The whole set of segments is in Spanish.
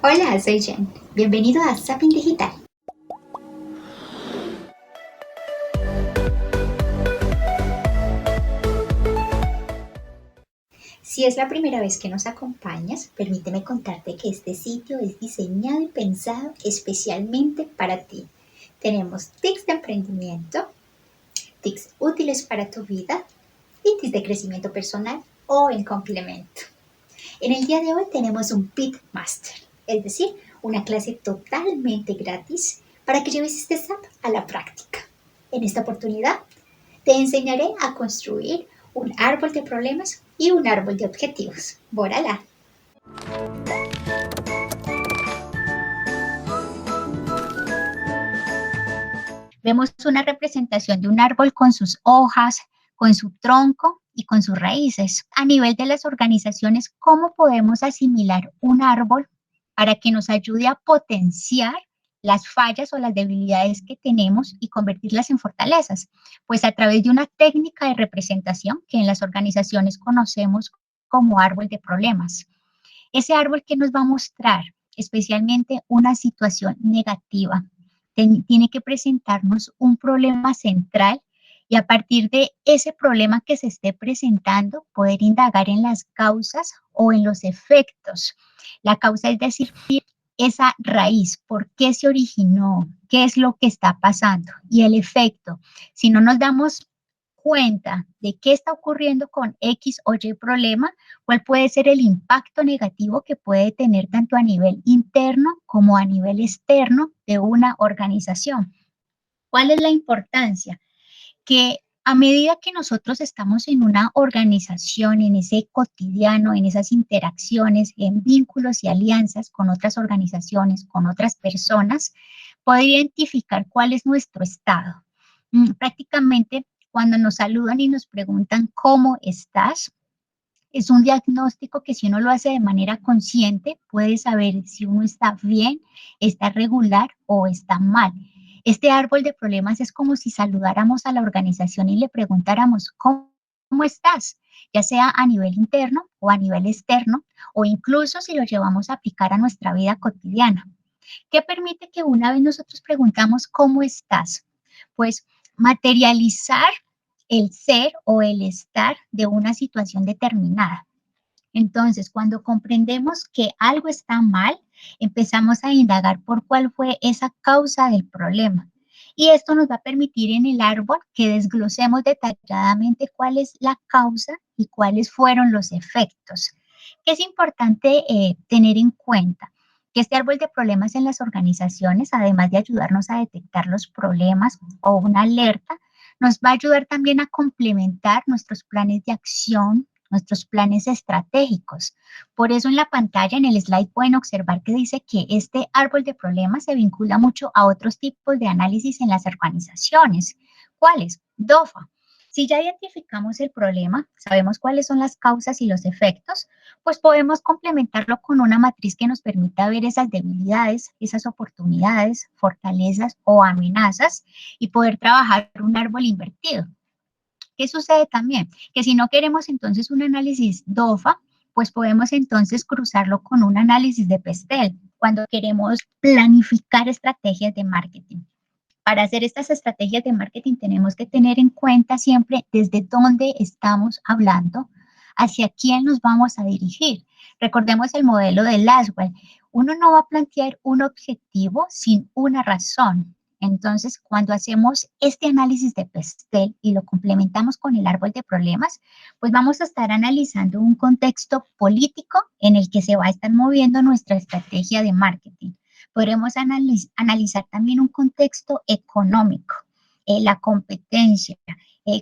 Hola, soy Jen. Bienvenido a Zapping Digital. Si es la primera vez que nos acompañas, permíteme contarte que este sitio es diseñado y pensado especialmente para ti. Tenemos tips de emprendimiento, tips útiles para tu vida y tips de crecimiento personal o en complemento. En el día de hoy tenemos un Pitmaster, es decir, una clase totalmente gratis para que lleves este SAP a la práctica. En esta oportunidad te enseñaré a construir un árbol de problemas y un árbol de objetivos. ¡Bórala! Vemos una representación de un árbol con sus hojas, con su tronco y con sus raíces. A nivel de las organizaciones, ¿cómo podemos asimilar un árbol para que nos ayude a potenciar las fallas o las debilidades que tenemos y convertirlas en fortalezas? Pues a través de una técnica de representación que en las organizaciones conocemos como árbol de problemas. Ese árbol que nos va a mostrar especialmente una situación negativa. Tiene que presentarnos un problema central y a partir de ese problema que se esté presentando, poder indagar en las causas o en los efectos. La causa es decir, esa raíz, por qué se originó, qué es lo que está pasando y el efecto. Si no nos damos cuenta de qué está ocurriendo con X o Y problema, cuál puede ser el impacto negativo que puede tener tanto a nivel interno como a nivel externo de una organización. ¿Cuál es la importancia? Que a medida que nosotros estamos en una organización, en ese cotidiano, en esas interacciones, en vínculos y alianzas con otras organizaciones, con otras personas, poder identificar cuál es nuestro estado. Prácticamente cuando nos saludan y nos preguntan cómo estás, es un diagnóstico que si uno lo hace de manera consciente, puede saber si uno está bien, está regular o está mal. Este árbol de problemas es como si saludáramos a la organización y le preguntáramos, ¿cómo estás? Ya sea a nivel interno o a nivel externo, o incluso si lo llevamos a aplicar a nuestra vida cotidiana. ¿Qué permite que una vez nosotros preguntamos, ¿cómo estás? Pues materializar el ser o el estar de una situación determinada. Entonces, cuando comprendemos que algo está mal, empezamos a indagar por cuál fue esa causa del problema. Y esto nos va a permitir en el árbol que desglosemos detalladamente cuál es la causa y cuáles fueron los efectos. Es importante tener en cuenta que este árbol de problemas en las organizaciones, además de ayudarnos a detectar los problemas o una alerta, nos va a ayudar también a complementar nuestros planes de acción, nuestros planes estratégicos. Por eso en la pantalla, en el slide, pueden observar que dice que este árbol de problemas se vincula mucho a otros tipos de análisis en las organizaciones. ¿Cuáles? DOFA. Si ya identificamos el problema, sabemos cuáles son las causas y los efectos, pues podemos complementarlo con una matriz que nos permita ver esas debilidades, esas oportunidades, fortalezas o amenazas y poder trabajar un árbol invertido. ¿Qué sucede también? Que si no queremos entonces un análisis DOFA, pues podemos entonces cruzarlo con un análisis de PESTEL cuando queremos planificar estrategias de marketing. Para hacer estas estrategias de marketing tenemos que tener en cuenta siempre desde dónde estamos hablando, hacia quién nos vamos a dirigir. Recordemos el modelo de Laswell. Uno no va a plantear un objetivo sin una razón. Entonces, cuando hacemos este análisis de PESTEL y lo complementamos con el árbol de problemas, pues vamos a estar analizando un contexto político en el que se va a estar moviendo nuestra estrategia de marketing. Podremos analizar también un contexto económico, la competencia,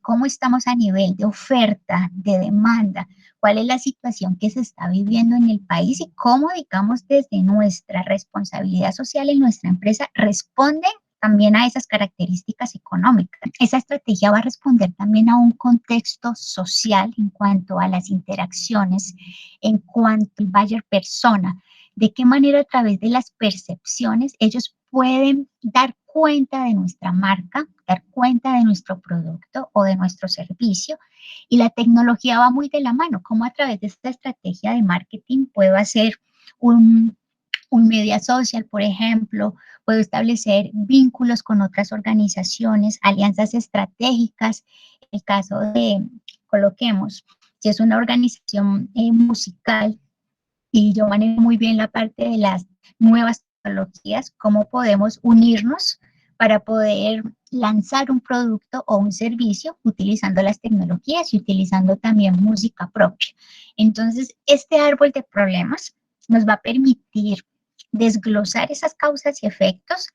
cómo estamos a nivel de oferta, de demanda, cuál es la situación que se está viviendo en el país y cómo, digamos, desde nuestra responsabilidad social en nuestra empresa responde también a esas características económicas. Esa estrategia va a responder también a un contexto social en cuanto a las interacciones, en cuanto al buyer persona, de qué manera a través de las percepciones ellos pueden dar cuenta de nuestra marca, dar cuenta de nuestro producto o de nuestro servicio. Y la tecnología va muy de la mano, cómo a través de esta estrategia de marketing puedo hacer un un media social, por ejemplo, puedo establecer vínculos con otras organizaciones, alianzas estratégicas. En el caso de, coloquemos, si es una organización musical y yo manejo muy bien la parte de las nuevas tecnologías, cómo podemos unirnos para poder lanzar un producto o un servicio utilizando las tecnologías y utilizando también música propia. Entonces, este árbol de problemas nos va a permitir desglosar esas causas y efectos,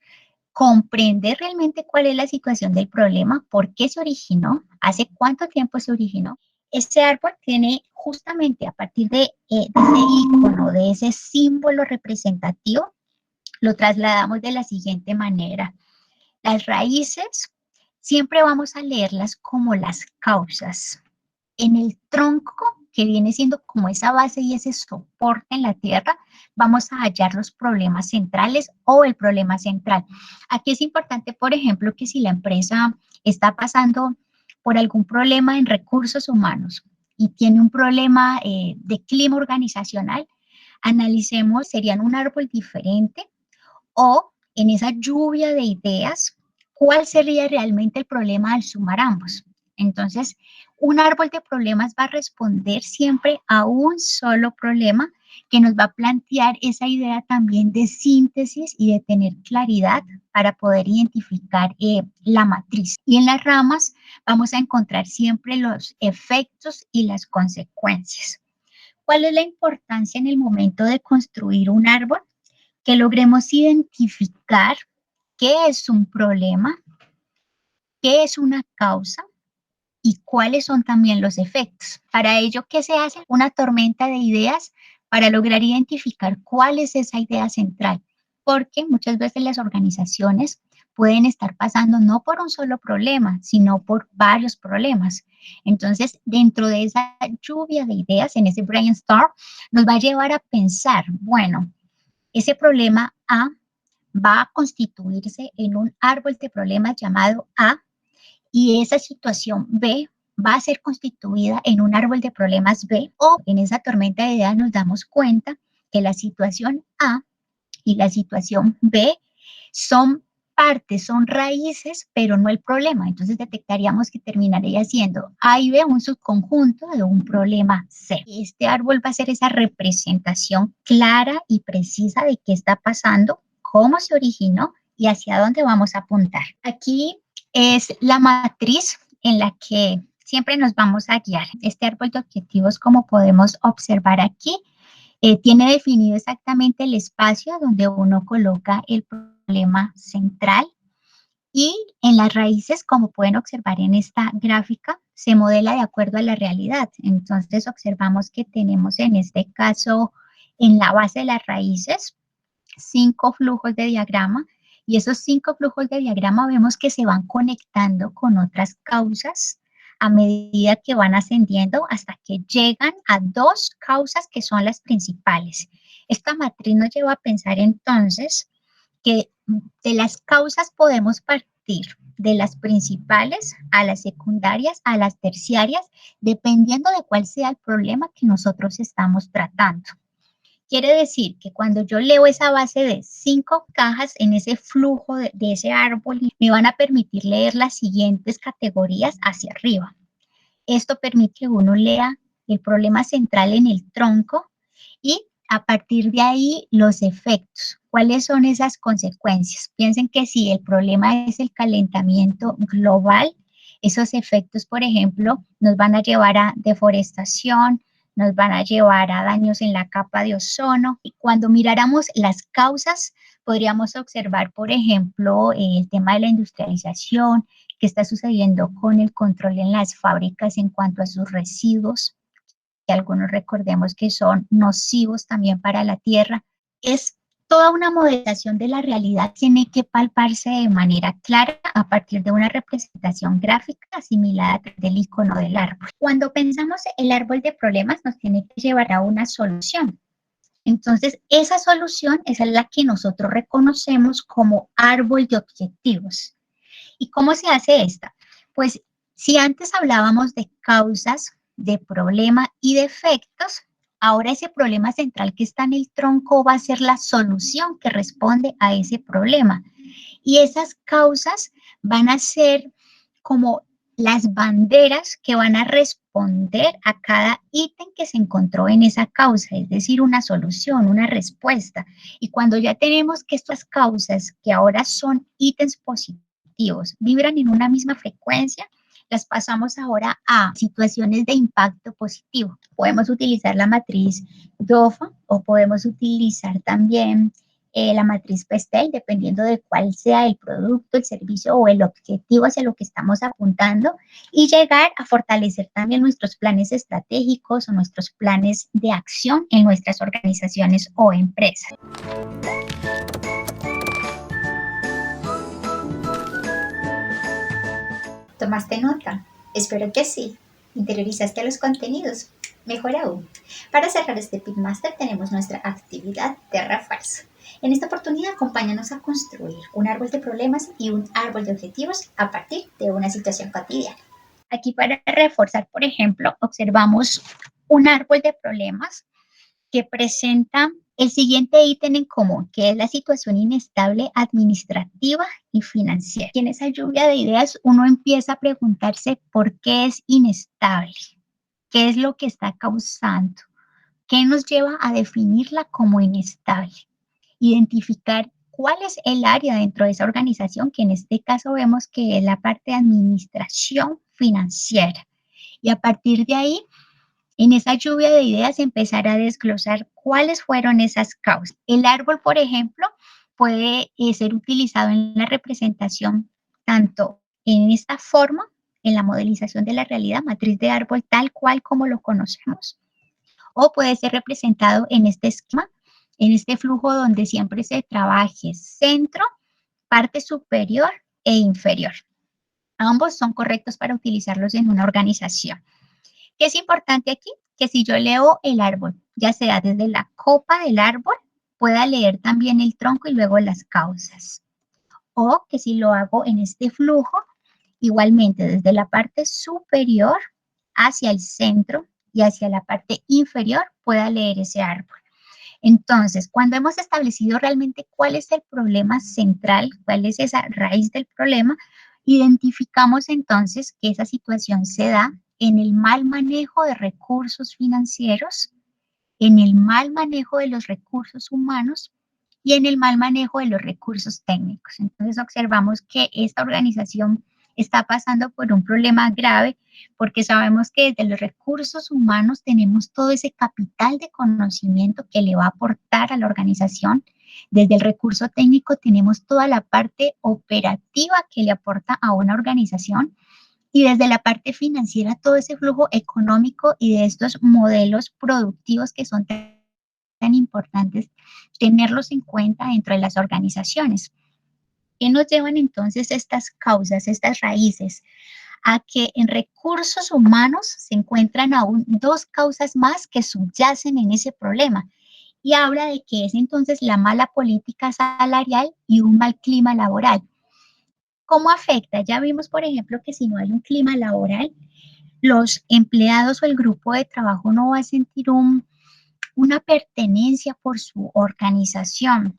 comprender realmente cuál es la situación del problema, por qué se originó, hace cuánto tiempo se originó. Este árbol tiene justamente a partir de ese icono, de ese símbolo representativo, lo trasladamos de la siguiente manera. Las raíces siempre vamos a leerlas como las causas. En el tronco, que viene siendo como esa base y ese soporte en la tierra, vamos a hallar los problemas centrales o el problema central. Aquí es importante, por ejemplo, que si la empresa está pasando por algún problema en recursos humanos y tiene un problema de clima organizacional, analicemos, serían un árbol diferente o en esa lluvia de ideas, ¿cuál sería realmente el problema al sumar ambos? Entonces, un árbol de problemas va a responder siempre a un solo problema que nos va a plantear esa idea también de síntesis y de tener claridad para poder identificar la matriz. Y en las ramas vamos a encontrar siempre los efectos y las consecuencias. ¿Cuál es la importancia en el momento de construir un árbol? Que logremos identificar qué es un problema, qué es una causa y cuáles son también los efectos. Para ello, ¿qué se hace? Una tormenta de ideas para lograr identificar cuál es esa idea central, porque muchas veces las organizaciones pueden estar pasando no por un solo problema, sino por varios problemas. Entonces, dentro de esa lluvia de ideas, en ese brainstorm, nos va a llevar a pensar, bueno, ese problema A va a constituirse en un árbol de problemas llamado A y esa situación B va a ser constituida en un árbol de problemas B, o en esa tormenta de ideas nos damos cuenta que la situación A y la situación B son partes, son raíces, pero no el problema. Entonces detectaríamos que terminaría siendo A y B un subconjunto de un problema C. Este árbol va a ser esa representación clara y precisa de qué está pasando, cómo se originó y hacia dónde vamos a apuntar. Aquí es la matriz en la que siempre nos vamos a guiar. Este árbol de objetivos, como podemos observar aquí, tiene definido exactamente el espacio donde uno coloca el problema central y en las raíces, como pueden observar en esta gráfica, se modela de acuerdo a la realidad. Entonces observamos que tenemos en este caso en la base de las raíces 5 flujos de diagrama y esos 5 flujos de diagrama vemos que se van conectando con otras causas a medida que van ascendiendo hasta que llegan a 2 causas que son las principales. Esta matriz nos lleva a pensar entonces que de las causas podemos partir de las principales a las secundarias, a las terciarias, dependiendo de cuál sea el problema que nosotros estamos tratando. Quiere decir que cuando yo leo esa base de 5 cajas en ese flujo de ese árbol, me van a permitir leer las siguientes categorías hacia arriba. Esto permite que uno lea el problema central en el tronco y a partir de ahí los efectos. ¿Cuáles son esas consecuencias? Piensen que si el problema es el calentamiento global, esos efectos, por ejemplo, nos van a llevar a deforestación, nos van a llevar a daños en la capa de ozono. Y cuando miráramos las causas, podríamos observar, por ejemplo, el tema de la industrialización, qué está sucediendo con el control en las fábricas en cuanto a sus residuos, que algunos recordemos que son nocivos también para la tierra. Es toda una modelación de la realidad, tiene que palparse de manera clara a partir de una representación gráfica asimilada del icono del árbol. Cuando pensamos el árbol de problemas nos tiene que llevar a una solución. Entonces, esa solución es la que nosotros reconocemos como árbol de objetivos. ¿Y cómo se hace esta? Pues si antes hablábamos de causas, de problema y de efectos, Ahora ese problema central que está en el tronco va a ser la solución que responde a ese problema. Y esas causas van a ser como las banderas que van a responder a cada ítem que se encontró en esa causa, es decir, una solución, una respuesta. Y cuando ya tenemos que estas causas, que ahora son ítems positivos, vibran en una misma frecuencia, las pasamos ahora a situaciones de impacto positivo. Podemos utilizar la matriz DOFA o podemos utilizar también la matriz PESTEL, dependiendo de cuál sea el producto, el servicio o el objetivo hacia lo que estamos apuntando, y llegar a fortalecer también nuestros planes estratégicos o nuestros planes de acción en nuestras organizaciones o empresas. ¿Tomaste nota? Espero que sí. ¿Interiorizaste los contenidos? Mejor aún. Para cerrar este Pitmaster tenemos nuestra actividad de refuerzo. En esta oportunidad, acompáñanos a construir un árbol de problemas y un árbol de objetivos a partir de una situación cotidiana. Aquí para reforzar, por ejemplo, observamos un árbol de problemas que presenta el siguiente ítem en común, que es la situación inestable administrativa y financiera. Y en esa lluvia de ideas uno empieza a preguntarse por qué es inestable, qué es lo que está causando, qué nos lleva a definirla como inestable, identificar cuál es el área dentro de esa organización, que en este caso vemos que es la parte de administración financiera. Y a partir de ahí, en esa lluvia de ideas, empezar a desglosar cuáles fueron esas causas. El árbol, por ejemplo, puede ser utilizado en la representación tanto en esta forma, en la modelización de la realidad, matriz de árbol tal cual como lo conocemos, o puede ser representado en este esquema, en este flujo donde siempre se trabaje centro, parte superior e inferior. Ambos son correctos para utilizarlos en una organización. ¿Qué es importante aquí? Que si yo leo el árbol, ya sea desde la copa del árbol, pueda leer también el tronco y luego las causas. O que si lo hago en este flujo, igualmente desde la parte superior hacia el centro y hacia la parte inferior, pueda leer ese árbol. Entonces, cuando hemos establecido realmente cuál es el problema central, cuál es esa raíz del problema, identificamos entonces que esa situación se da en el mal manejo de recursos financieros, en el mal manejo de los recursos humanos y en el mal manejo de los recursos técnicos. Entonces observamos que esta organización está pasando por un problema grave porque sabemos que desde los recursos humanos tenemos todo ese capital de conocimiento que le va a aportar a la organización. Desde el recurso técnico tenemos toda la parte operativa que le aporta a una organización y desde la parte financiera todo ese flujo económico y de estos modelos productivos que son tan importantes tenerlos en cuenta dentro de las organizaciones. ¿Qué nos llevan entonces estas causas, estas raíces? A que en recursos humanos se encuentran aún dos causas más que subyacen en ese problema. Y habla de que es entonces la mala política salarial y un mal clima laboral. ¿Cómo afecta? Ya vimos, por ejemplo, que si no hay un clima laboral, los empleados o el grupo de trabajo no va a sentir una pertenencia por su organización.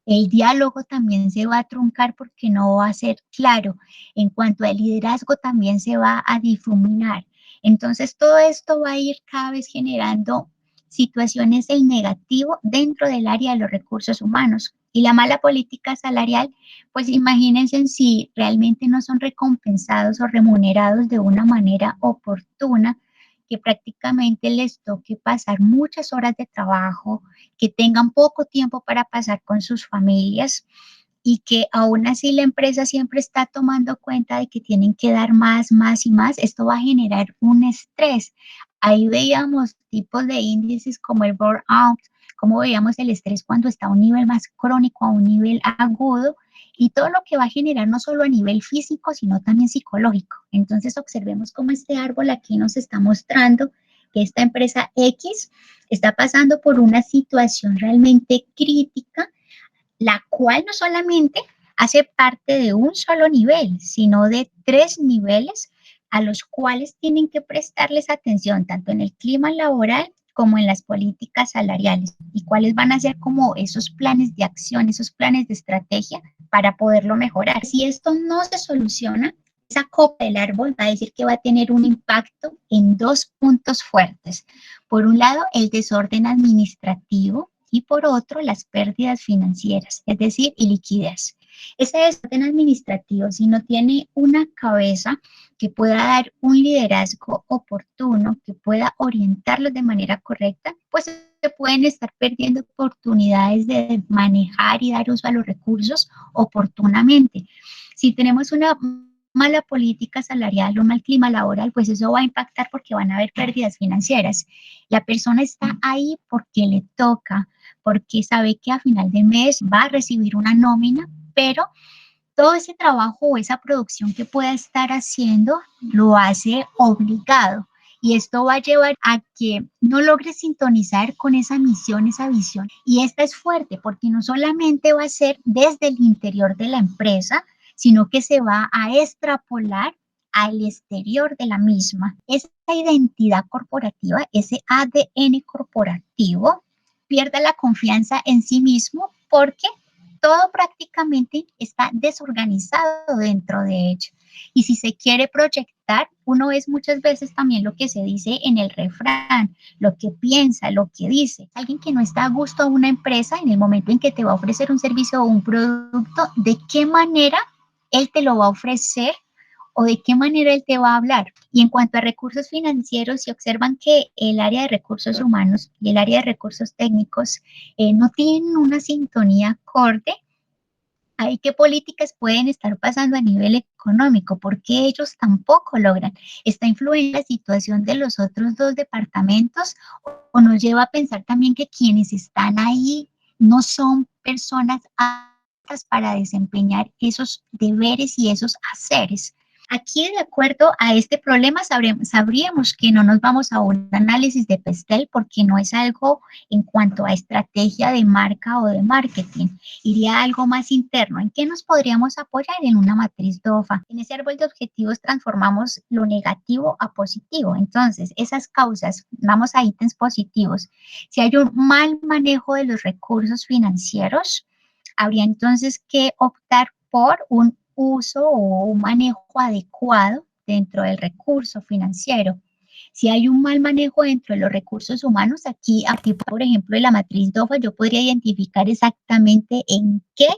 El diálogo también se va a truncar porque no va a ser claro. En cuanto al liderazgo, también se va a difuminar. Entonces, todo esto va a ir cada vez generando situaciones en negativo dentro del área de los recursos humanos. Y la mala política salarial, pues imagínense si realmente no son recompensados o remunerados de una manera oportuna, que prácticamente les toque pasar muchas horas de trabajo, que tengan poco tiempo para pasar con sus familias y que aún así la empresa siempre está tomando cuenta de que tienen que dar más, más y más. Esto va a generar un estrés. Ahí veíamos tipos de índices como el burnout, como veíamos el estrés cuando está a un nivel más crónico, a un nivel agudo, y todo lo que va a generar no solo a nivel físico, sino también psicológico. Entonces observemos cómo este árbol aquí nos está mostrando que esta empresa X está pasando por una situación realmente crítica, la cual no solamente hace parte de un solo nivel, sino de 3 niveles a los cuales tienen que prestarles atención, tanto en el clima laboral como en las políticas salariales y cuáles van a ser como esos planes de acción, esos planes de estrategia para poderlo mejorar. Si esto no se soluciona, esa copa del árbol va a decir que va a tener un impacto en dos puntos fuertes. Por un lado, el desorden administrativo y por otro, las pérdidas financieras, es decir, y liquidez. Ese desorden administrativo, si no tiene una cabeza que pueda dar un liderazgo oportuno, que pueda orientarlos de manera correcta, pues se pueden estar perdiendo oportunidades de manejar y dar uso a los recursos oportunamente. Si tenemos una mala política salarial o mal clima laboral, pues eso va a impactar porque van a haber pérdidas financieras. La persona está ahí porque le toca, porque sabe que a final de mes va a recibir una nómina, pero todo ese trabajo o esa producción que pueda estar haciendo lo hace obligado. Y esto va a llevar a que no logre sintonizar con esa misión, esa visión. Y esta es fuerte porque no solamente va a ser desde el interior de la empresa, sino que se va a extrapolar al exterior de la misma. Esa identidad corporativa, ese ADN corporativo, pierde la confianza en sí mismo porque todo prácticamente está desorganizado dentro de ello. Y si se quiere proyectar, uno es muchas veces también lo que se dice en el refrán, lo que piensa, lo que dice. Alguien que no está a gusto a una empresa en el momento en que te va a ofrecer un servicio o un producto, ¿de qué manera él te lo va a ofrecer? ¿O de qué manera él te va a hablar? Y en cuanto a recursos financieros, si observan que el área de recursos humanos y el área de recursos técnicos no tienen una sintonía acorde, ¿hay qué políticas pueden estar pasando a nivel económico? Porque ellos tampoco logran. ¿Está influyendo la situación de los otros dos departamentos o nos lleva a pensar también que quienes están ahí no son personas aptas para desempeñar esos deberes y esos haceres? Aquí, de acuerdo a este problema, sabríamos que no nos vamos a un análisis de Pestel porque no es algo en cuanto a estrategia de marca o de marketing. Iría a algo más interno. ¿En qué nos podríamos apoyar? En una matriz DOFA. En ese árbol de objetivos transformamos lo negativo a positivo. Entonces, esas causas, vamos a ítems positivos. Si hay un mal manejo de los recursos financieros, habría entonces que optar por un uso o un manejo adecuado dentro del recurso financiero. Si hay un mal manejo dentro de los recursos humanos, aquí por ejemplo, de la matriz DOFA, yo podría identificar exactamente en qué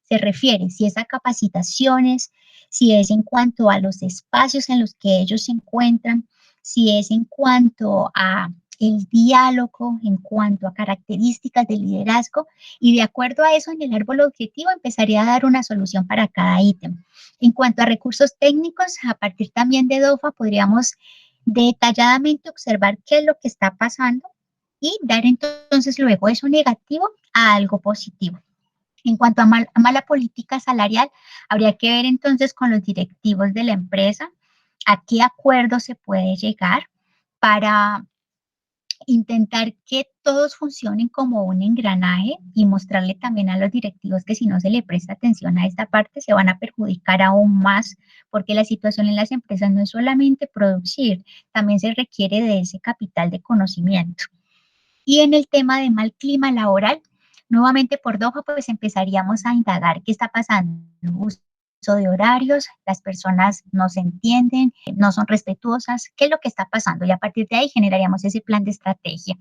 se refiere, si es a capacitaciones, si es en cuanto a los espacios en los que ellos se encuentran, si es en cuanto a el diálogo, en cuanto a características de liderazgo, y de acuerdo a eso, en el árbol objetivo empezaría a dar una solución para cada ítem. En cuanto a recursos técnicos, a partir también de DOFA, podríamos detalladamente observar qué es lo que está pasando y dar entonces luego eso negativo a algo positivo. En cuanto a mala política salarial, habría que ver entonces con los directivos de la empresa a qué acuerdo se puede llegar para intentar que todos funcionen como un engranaje y mostrarle también a los directivos que si no se le presta atención a esta parte se van a perjudicar aún más, porque la situación en las empresas no es solamente producir, también se requiere de ese capital de conocimiento. Y en el tema de mal clima laboral, nuevamente por DOFA, pues empezaríamos a indagar qué está pasando. Uso de horarios, las personas no se entienden, no son respetuosas, qué es lo que está pasando. Y a partir de ahí generaríamos ese plan de estrategia.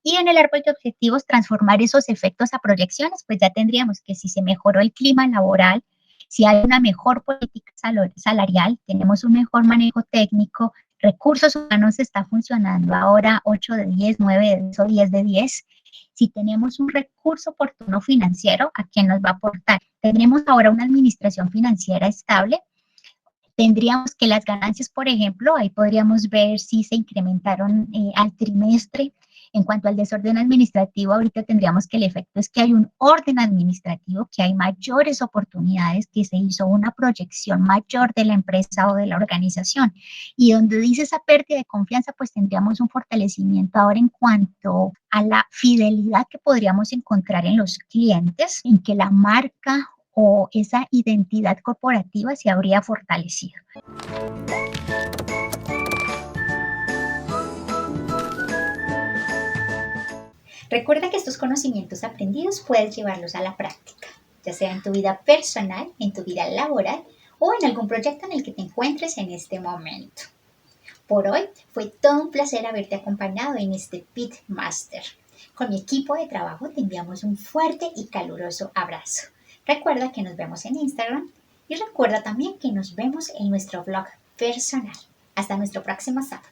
Y en el árbol de objetivos, transformar esos efectos a proyecciones, pues ya tendríamos que si se mejoró el clima laboral, si hay una mejor política salarial, tenemos un mejor manejo técnico, recursos humanos está funcionando ahora 8 de 10, 9 de 10 o 10 de 10. Si tenemos un recurso oportuno financiero, ¿a quién nos va a aportar? Tenemos ahora una administración financiera estable. Tendríamos que las ganancias, por ejemplo, ahí podríamos ver si se incrementaron al trimestre. En cuanto al desorden administrativo, ahorita tendríamos que el efecto es que hay un orden administrativo, que hay mayores oportunidades, que se hizo una proyección mayor de la empresa o de la organización. Y donde dice esa pérdida de confianza, pues tendríamos un fortalecimiento ahora en cuanto a la fidelidad que podríamos encontrar en los clientes, en que la marca o esa identidad corporativa se habría fortalecido. Recuerda que estos conocimientos aprendidos puedes llevarlos a la práctica, ya sea en tu vida personal, en tu vida laboral o en algún proyecto en el que te encuentres en este momento. Por hoy fue todo un placer haberte acompañado en este Pitmaster. Con mi equipo de trabajo te enviamos un fuerte y caluroso abrazo. Recuerda que nos vemos en Instagram y recuerda también que nos vemos en nuestro blog personal. Hasta nuestro próximo sábado.